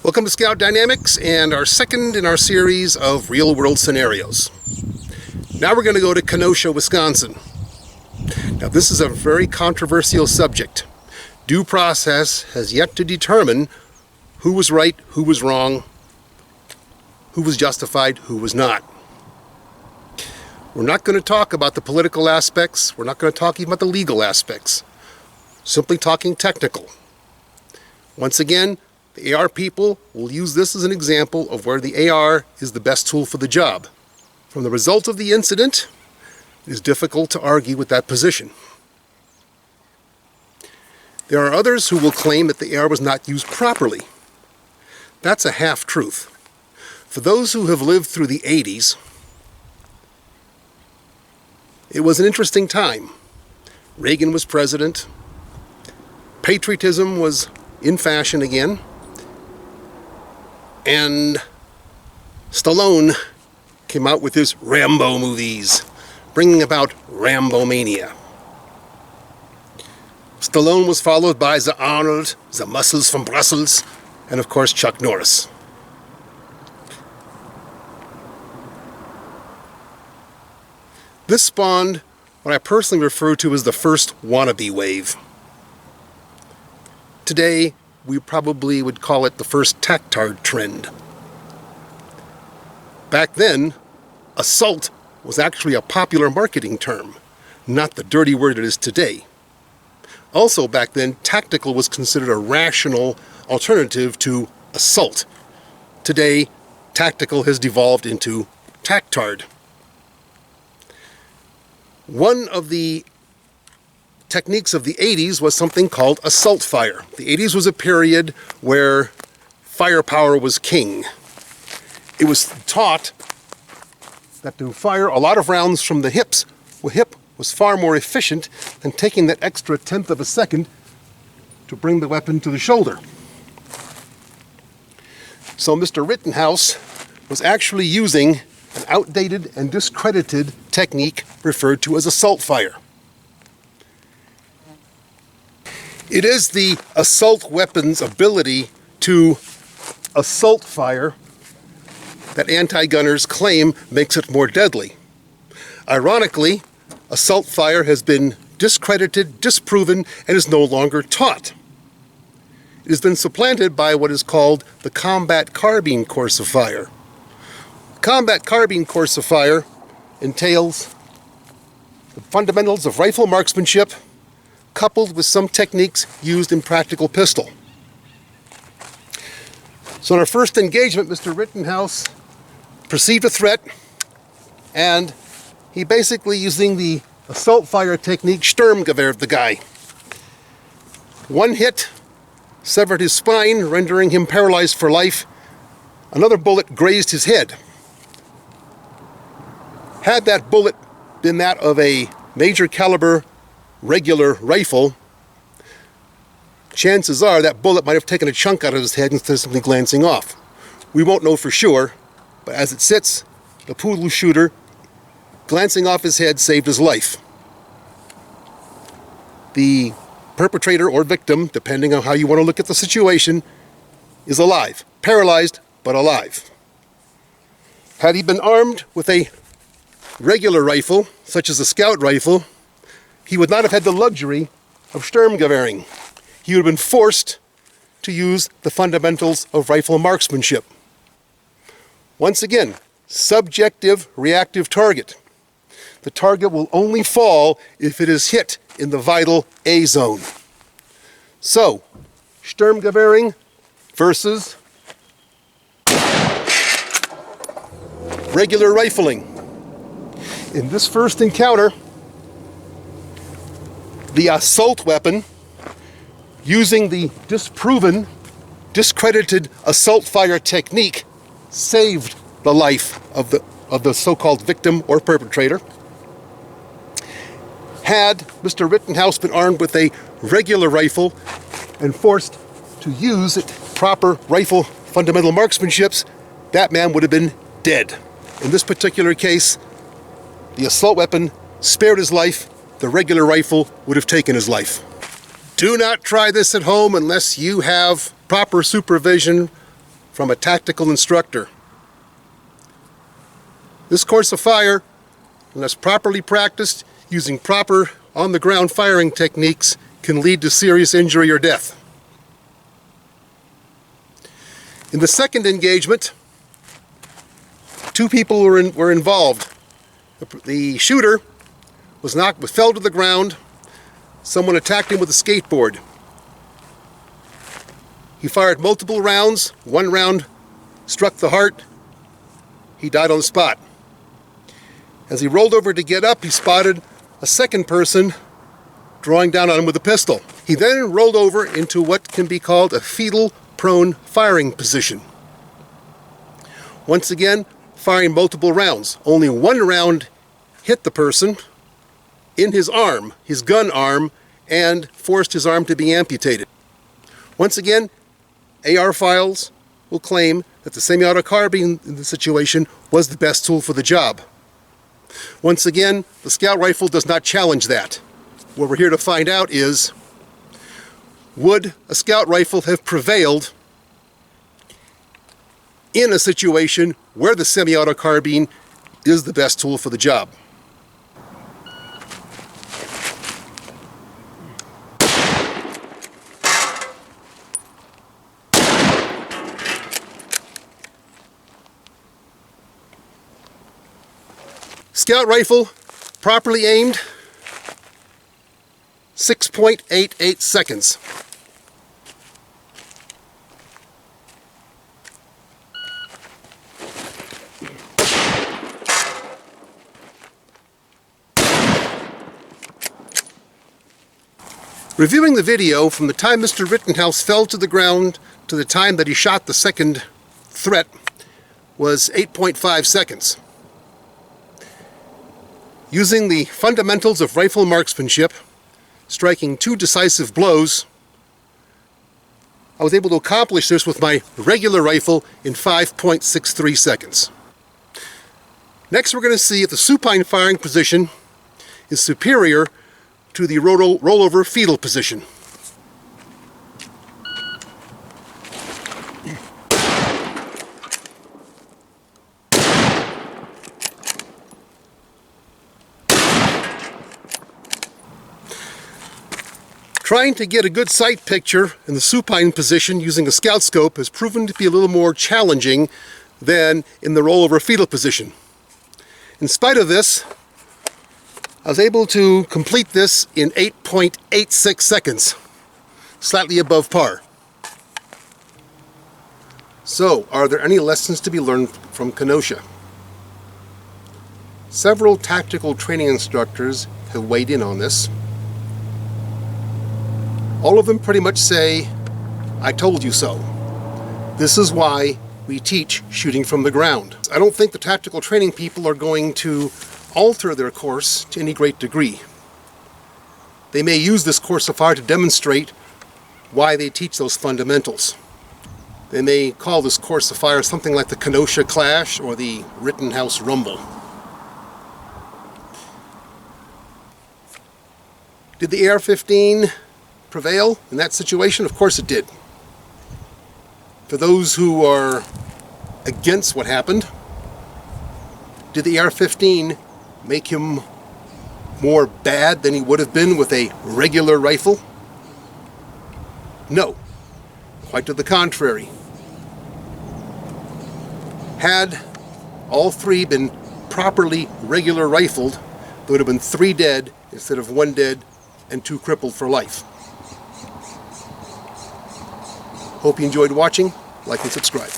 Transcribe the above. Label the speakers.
Speaker 1: Welcome to Scout Dynamics and our second in our series of real-world scenarios. Now we're going to go to Kenosha, Wisconsin. Now this is a very controversial subject. Due process has yet to determine who was right, who was wrong, who was justified, who was not. We're not going to talk about the political aspects. We're not going to talk even about the legal aspects. Simply talking technical. Once again, the AR people will use this as an example of where the AR is the best tool for the job. From the result of the incident, it is difficult to argue with that position. There are others who will claim that the AR was not used properly. That's a half-truth. For those who have lived through the 80s, it was an interesting time. Reagan was president. Patriotism was in fashion again. And Stallone came out with his Rambo movies, bringing about Rambo-mania. Stallone was followed by the Arnold, the Muscles from Brussels, and of course Chuck Norris. This spawned what I personally refer to as the first wannabe wave. Today, we probably would call it the first tactard trend. Back then, assault was actually a popular marketing term, not the dirty word it is today. Also back then, tactical was considered a rational alternative to assault. Today, tactical has devolved into tactard. One of the techniques of the 80s was something called assault fire. The 80s was a period where firepower was king. It was taught that to fire a lot of rounds from the hip was far more efficient than taking that extra tenth of a second to bring the weapon to the shoulder. So Mr. Rittenhouse was actually using an outdated and discredited technique referred to as assault fire. It is the assault weapon's ability to assault fire that anti-gunners claim makes it more deadly. Ironically, assault fire has been discredited, disproven, and is no longer taught. It has been supplanted by what is called the combat carbine course of fire. Combat carbine course of fire entails the fundamentals of rifle marksmanship, coupled with some techniques used in practical pistol. So in our first engagement, Mr. Rittenhouse perceived a threat, and he basically, using the assault fire technique, Sturmgewehrt the guy. One hit severed his spine, rendering him paralyzed for life. Another bullet grazed his head. Had that bullet been that of a major caliber regular rifle, chances are that bullet might have taken a chunk out of his head instead of simply glancing off. We won't know for sure, but as it sits, the poodle shooter, glancing off his head, saved his life. The perpetrator or victim, depending on how you want to look at the situation, is alive. Paralyzed, but alive. Had he been armed with a regular rifle, such as a scout rifle, he would not have had the luxury of Sturmgewehren. He would have been forced to use the fundamentals of rifle marksmanship. Once again, subjective reactive target. The target will only fall if it is hit in the vital A zone. So, Sturmgewehren versus regular rifling. In this first encounter, the assault weapon, using the disproven, discredited assault fire technique, saved the life of the so-called victim or perpetrator. Had Mr. Rittenhouse been armed with a regular rifle and forced to use proper rifle fundamental marksmanships, that man would have been dead. In this particular case, the assault weapon spared his life. The regular rifle would have taken his life. Do not try this at home unless you have proper supervision from a tactical instructor. This course of fire, unless properly practiced using proper on-the-ground firing techniques, can lead to serious injury or death. In the second engagement, 2 people were involved. The shooter fell to the ground. Someone attacked him with a skateboard. He fired multiple rounds. 1 round struck the heart. He died on the spot. As he rolled over to get up, he spotted a second person drawing down on him with a pistol. He then rolled over into what can be called a fetal prone firing position. Once again, firing multiple rounds. Only 1 round hit the person in his arm, his gun arm, and forced his arm to be amputated. Once again, AR files will claim that the semi-auto carbine in the situation was the best tool for the job. Once again, the scout rifle does not challenge that. What we're here to find out is, would a scout rifle have prevailed in a situation where the semi-auto carbine is the best tool for the job? Scout rifle, properly aimed, 6.88 seconds. Reviewing the video from the time Mr. Rittenhouse fell to the ground to the time that he shot the second threat was 8.5 seconds. Using the fundamentals of rifle marksmanship, striking 2 decisive blows, I was able to accomplish this with my regular rifle in 5.63 seconds. Next, we're going to see if the supine firing position is superior to the rollover fetal position. Trying to get a good sight picture in the supine position using a scout scope has proven to be a little more challenging than in the rollover fetal position. In spite of this, I was able to complete this in 8.86 seconds, slightly above par. So, are there any lessons to be learned from Kenosha? Several tactical training instructors have weighed in on this. All of them pretty much say, "I told you so." This is why we teach shooting from the ground. I don't think the tactical training people are going to alter their course to any great degree. They may use this course of fire to demonstrate why they teach those fundamentals. They may call this course of fire something like the Kenosha Clash or the Rittenhouse Rumble. Did the AR-15 prevail in that situation? Of course it did. For those who are against what happened, did the AR-15 make him more bad than he would have been with a regular rifle? No. Quite to the contrary. Had all 3 been properly regular rifled, there would have been 3 dead instead of 1 dead and 2 crippled for life. Hope you enjoyed watching. Like and subscribe.